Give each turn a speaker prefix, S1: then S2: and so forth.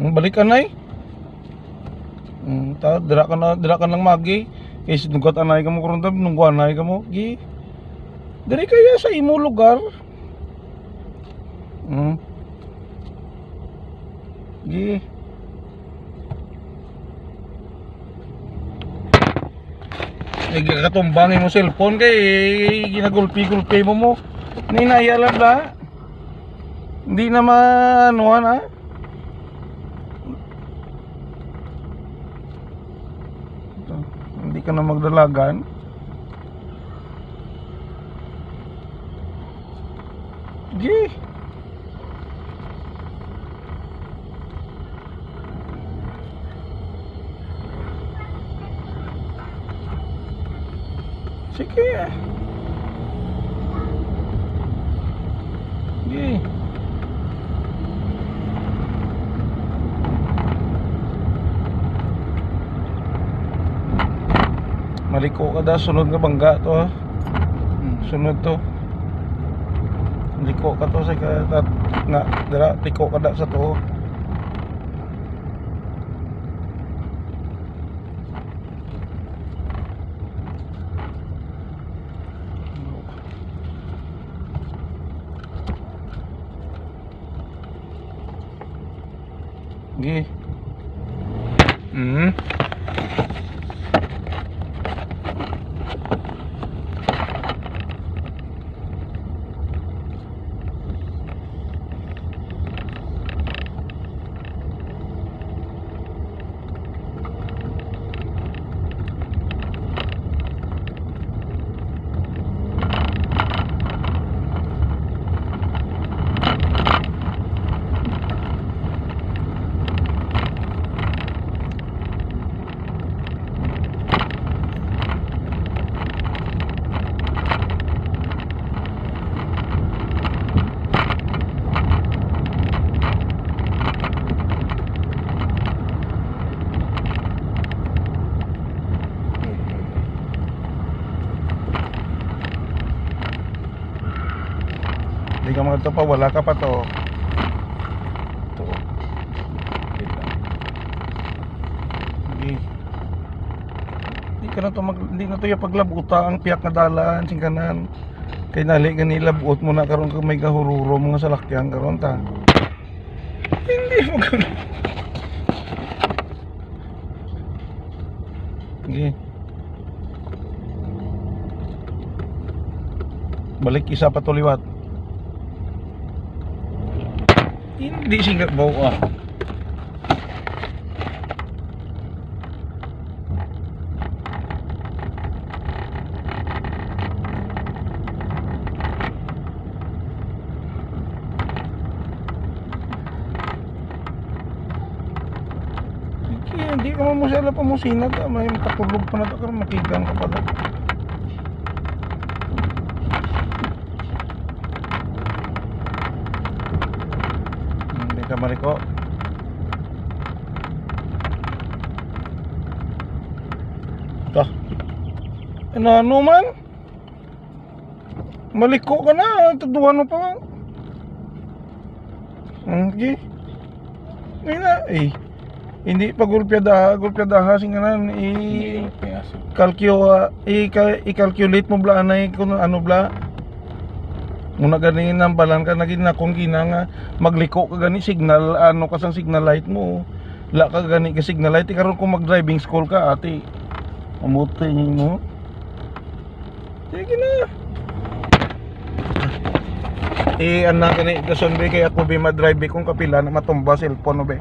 S1: Balik ka nay. Dira ka lang magi. Kasi nugat anay ka mo karon tab nungguan anay ka mo. Gi. Diri kaya sa imo lugar. Gi. Katumbangin mo cellphone kay ginagulpi-gulpi mo. Ninayalab na. Hindi na maanuhan ha. Hindi ka na magdalagan. Gi. Sige. Gi. Maliko ka da, sunod nga bangga to ha. Sunod to. Liko ka to sa nga dira liko ka da sa to. Gi. Hindi ka magto pa, wala ka pa to. Ito. Hindi ka na to hindi na to yung paglabuta ang piyak na dalan sing kanan. Kay nali ganila buot mo na karon kung may kahururo mga salakyan karon ta. Hindi mo gano'n. Sige. Balik isa pa to liwat. Hindi singkat bawa. Hindi ka mo sila pamusinag. May patulog pa na ito karon makigang ka pala. Mariko. Ito. Ano man? Maliko ka na. Tuduhan mo pa. Okay. Ngayon na. Hindi pa gulpyadaha singanan. I-calculate mo bla anay kung ano bla. Muna ganin ng balan ka naging na kung gina nga magliko ka gani signal ano kasang signal light mo la ka gani ka signal light karon kung mag driving school ka ate amuti mo sige na anak ni dason be kay ako be ma-drive kung kapila na matumba cellphone be